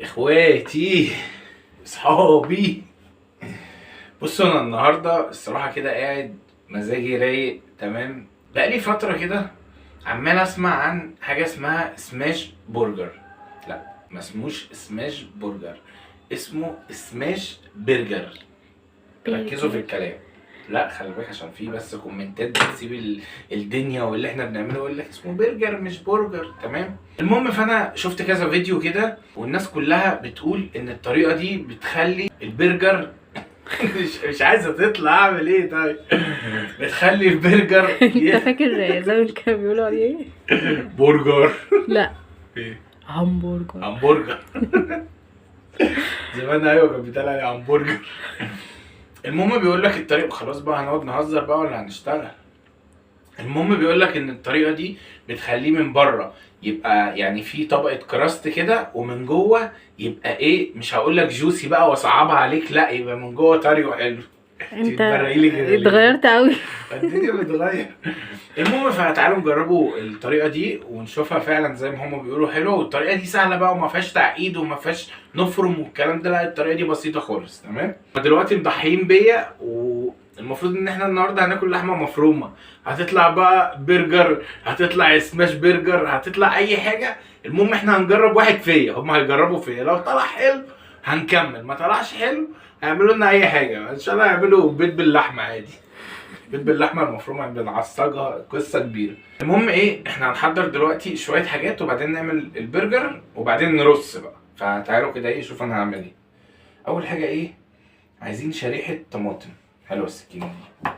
اخواتي اصحابي، بصوا انا النهارده الصراحه كده قاعد مزاجي رايق تمام. بقالي فتره كده عمال اسمع عن حاجه اسمها سماش برجر. لا، ما اسموش سماش برجر، اسمه سماش برجر. ركزوا في الكلام. لا خلي بالك، عشان في بس كومنتات بتسيب الدنيا واللي احنا بنعمله يقول لك اسمه برجر مش برجر. تمام. المهم فانا شفت كذا فيديو كده والناس كلها بتقول ان الطريقه دي بتخلي البرجر مش عايزه تطلع. اعمل ايه طيب؟ بتخلي البرجر انت فاكر زمان كانوا بيقولوا عليه ايه؟ برجر. لا، ايه؟ همبرجر. همبرجر. زمان ايوه كان بيتقال عليه همبرجر. المهم بيقول لك الطريقه، خلاص بقى هنقعد نهزر بقى ولا هنشتغل؟ المهم بيقول لك ان الطريقه دي بتخليه من بره يبقى يعني في طبقه كراست كده، ومن جوه يبقى ايه، مش هقول لك جوسي بقى واصعبها عليك، لا يبقى من جوه طري وحلو. انت اتغيرت قوي. الدنيا بتغير. المهم فتعالوا نجربوا الطريقه دي ونشوفها فعلا زي ما هم بيقولوا حلوه. والطريقه دي سهله بقى وما فيهاش تعقيد وما فيهاش نفرم والكلام ده، لا الطريقه دي بسيطه خالص. تمام. دلوقتي مضحيين بيا والمفروض ان احنا النهارده هناكل لحمه مفرومه. هتطلع بقى برجر، هتطلع سماش برجر، هتطلع اي حاجه. المهم احنا هنجرب واحد فيا، هم هيجربوا فيا. لو طلع حلو هنكمل، ما طلعش حلو هيعملوا لنا اي حاجه. ان شاء الله هيعملوا بيض باللحمه عادي. بيض باللحمه المفرومه بنعصجها، قصه كبيره. المهم ايه، احنا هنحضر دلوقتي شويه حاجات وبعدين نعمل البرجر وبعدين نرص بقى. فتعالوا كده ايه، شوف انا هعمل ايه. اول حاجه ايه، عايزين شريحه طماطم. حلوه السكينه دي،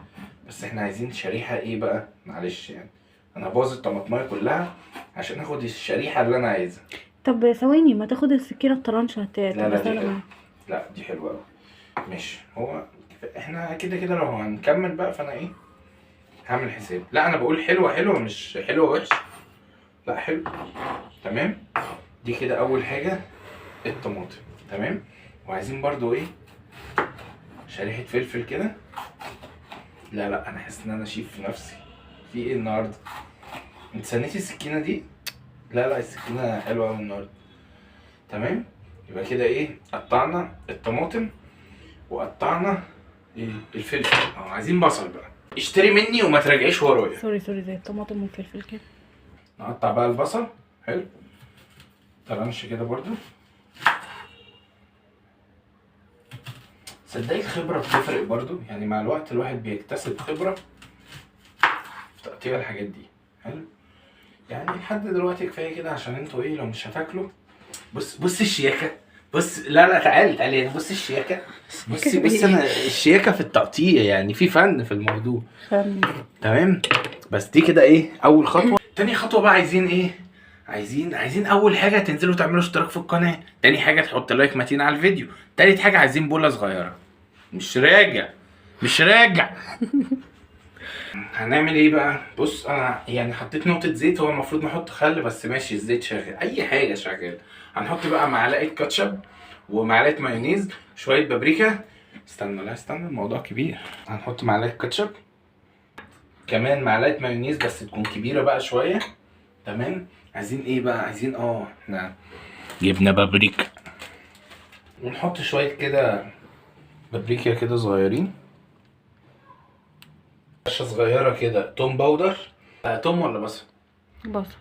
بس احنا عايزين شريحه ايه بقى، معلش يعني انا هبوظ الطماطمايه كلها عشان اخد الشريحه اللي انا عايزها. طب ثواني، ما تاخد السكينه الطرنشه لا لا دي سهله حلوة. معاك. لا دي حلوه قوي. ماشي، هو احنا كده كده لو هنكمل بقى فانا ايه هعمل حساب. لا انا بقول حلوه حلوه مش حلوه وحش، لا حلو. تمام. دي كده اول حاجه الطماطم. تمام. وعايزين برضو ايه، شريحه فلفل كده. لا لا انا حاسس ان انا شيف في نفسي. في ايه النهارده؟ انت سنيتي السكينه دي؟ لا لا السكينه حلوه قوي النهارده. تمام. يبقى كده ايه، قطعنا الطماطم وقطعنا ايه الفلفل. عايزين بصل بقى، اشتري مني وما تراجعيش ورايا. سوري زي الطماطم والفلفل كده. نقطع بقى البصل. حلو. طرنش كده برضو. صدقني الخبرة بتفرق برضو، يعني مع الوقت الواحد بيكتسب خبرة في تقطيع الحاجات دي. حلو. يعني لحد دلوقتي كفاية كده عشان انتوا ايه لو مش هتاكلوا. بص الشياكة. بص لا تعالي يعني بص الشياكة. بص انا الشياكة في التقطيع، يعني في فن في الموضوع. تمام. بس دي كده ايه اول خطوة. تاني خطوة بقى عايزين ايه، عايزين اول حاجة تنزلوا تعملوا اشتراك في القناة. تاني حاجة تحط لايك متين على الفيديو. تالت حاجة عايزين بولة صغيرة. مش راجع. هنعمل ايه بقى؟ بص انا يعني حطيت نقطة زيت، هو المفروض نحط خل بس ماشي الزيت شغال، اي حاجة شغال. هنحط بقى معلقة كاتشب ومعلقة مايونيز، شوية بابريكا. استنى الموضوع كبير. هنحط معلقة كاتشب كمان معلقة مايونيز بس تكون كبيرة بقى شوية. تمام. عايزين ايه بقى، عايزين احنا جبنا بابريكا ونحط شوية كده بابريكا كده صغيرين، رشة صغيرة كده توم باودر. توم ولا بصل؟ بصل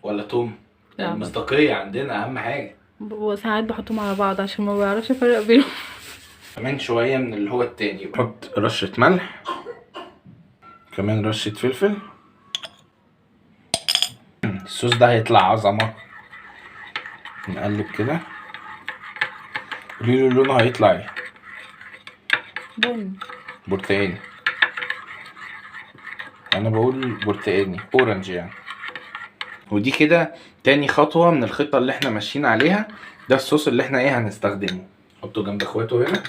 ولا توم؟ لا، المصداقية عندنا أهم حاجة. وساعات بحطهم على بعض عشان ما بعرفش افرق بينهم. كمان شوية من اللي هو التاني. بحط رشة ملح، كمان رشة فلفل. الصوص ده هيطلع عظمة. نقلب كده. قوليله لونه هيطلع ايه؟ بني. برتقاني. انا بقول برتقاني، اورنج يعني. ودي كده تاني خطوة من الخطة اللي احنا ماشيين عليها. ده الصوص اللي احنا ايه هنستخدمه. حطه جنب اخواته هنا.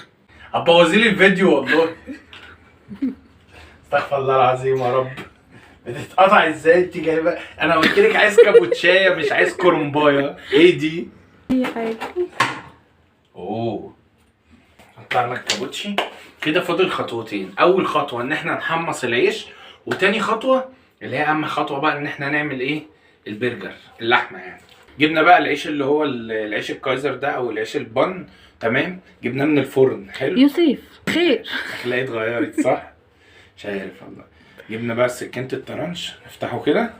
هتبوظيلي الفيديو والله. استغفر الله العظيم يا رب. بتتقطع ازاي انت جايبه؟ انا قلت لك عايز كابوتشايه مش عايز كرومبايه. ايه دي؟ اي حاجه. قطعنا الكابوتشي كده. فاضل خطوتين. اول خطوه ان احنا نحمص العيش، وتاني خطوه اللي هي اهم خطوه بقى ان احنا نعمل ايه، البرجر، اللحمه يعني. جبنا بقى العيش اللي هو العيش الكايزر ده او العيش البن، تمام. جبناه من الفرن. حلو. يوسف خير. اخلاقي اتغيرت صح؟ مش عارف والله. جبنا بقى سكينة الطرنش، نفتحه كده.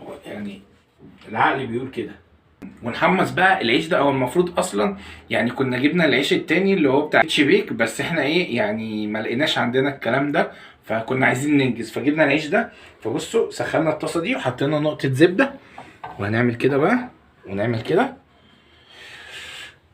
هو يعني العقل بيقول كده. ونحمص بقى العيش ده. هو المفروض اصلا يعني كنا جبنا العيش التاني اللي هو بتاع بيك، بس احنا ايه يعني ما لقيناش عندنا الكلام ده، فكنا عايزين ننجز فجبنا العيش ده. فبصوا سخنا الطاسه دي وحطينا نقطه زبده، وهنعمل كده بقى ونعمل كده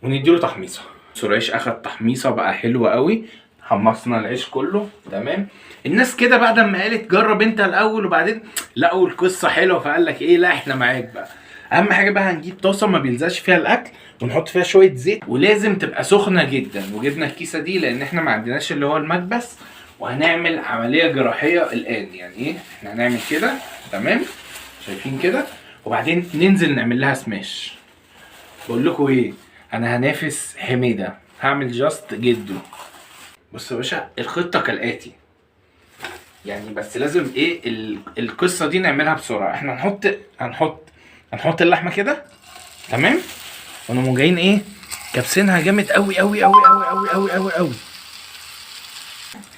ونديله تحميصه. العيش اخد تحميصه بقى حلوه قوي. حمصنا العيش كله تمام. الناس كده بعد ما قالت جرب انت الاول وبعدين لقوا القصه حلوه فقال لك ايه لا احنا معاك بقى. اهم حاجه بقى هنجيب طاسه ما بيلزقش فيها الاكل ونحط فيها شويه زيت، ولازم تبقى سخنه جدا. وجبنا الكيسه دي لان احنا ما عندناش اللي هو المكبس، وهنعمل عمليه جراحيه الان. يعني ايه احنا هنعمل كده تمام شايفين كده، وبعدين ننزل نعمل لها سماش. بقول لكم ايه انا هنافس حميده، هعمل جاست جدو. بص يا باشا الخطه كالاتي يعني، بس لازم ايه القصه دي نعملها بسرعه. احنا هنحط اللحمه كده تمام، ونقوم جايين ايه كابسينها جامد قوي قوي قوي قوي قوي قوي قوي قوي.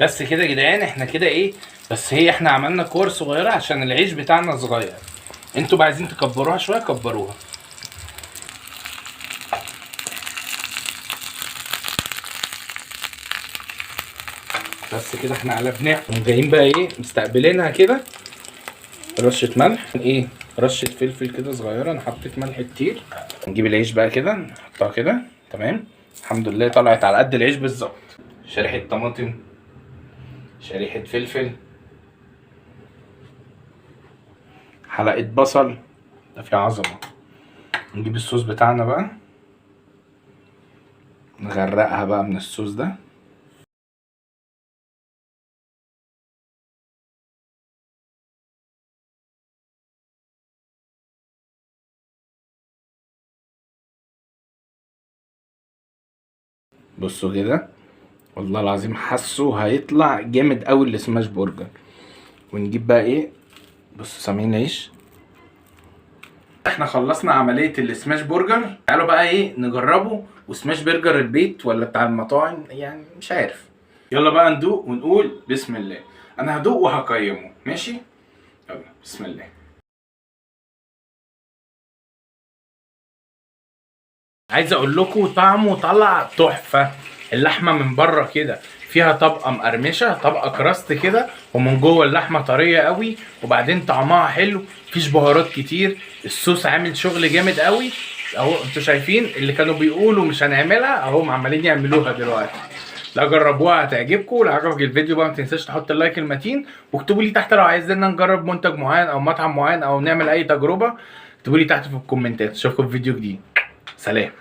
بس كده يا جدعان احنا كده ايه، بس هي احنا عملنا كور صغيره عشان العيش بتاعنا صغير. انتوا بقى عايزين تكبروها شويه كبروها. بس كده احنا قلبناها وجايين بقى ايه مستقبلينها كده. رشه ملح ايه رشه فلفل كده صغيره، انا حطيت ملح كتير. نجيب العيش بقى كده نحطها كده تمام. الحمد لله طلعت على قد العيش بالظبط. شريحه طماطم، شريحه فلفل، حلقه بصل، ده في عظمه. نجيب الصوص بتاعنا بقى نغرقها بقى من الصوص ده. بصوا كده والله العظيم حاسه هيطلع جامد قوي السماش برجر. ونجيب بقى ايه بصوا سامعين العيش. احنا خلصنا عمليه السماش برجر، تعالوا بقى ايه نجربه. وسماش برجر البيت ولا بتاع المطاعم يعني مش عارف. يلا بقى ندوق ونقول بسم الله. انا هدوق وهقيمه ماشي. يلا بسم الله. عايز اقول لكم طعمه طلع تحفه. اللحمه من بره كده فيها طبقه مقرمشه، طبقه كراست كده، ومن جوه اللحمه طريه قوي، وبعدين طعمها حلو مفيش بهارات كتير. الصوص عامل شغل جامد قوي اهو. انتوا شايفين اللي كانوا بيقولوا مش هنعملها اهو عمالين يعملوها دلوقتي. لا جربوها هتعجبكم. لو عجبك الفيديو بقى ما تنساش تحط اللايك المتين، واكتبوا لي تحت لو عايزين نجرب منتج معين او مطعم معين او نعمل اي تجربه. اكتبوا لي تحت في الكومنتات. اشوفكم في فيديو جديد. سلام.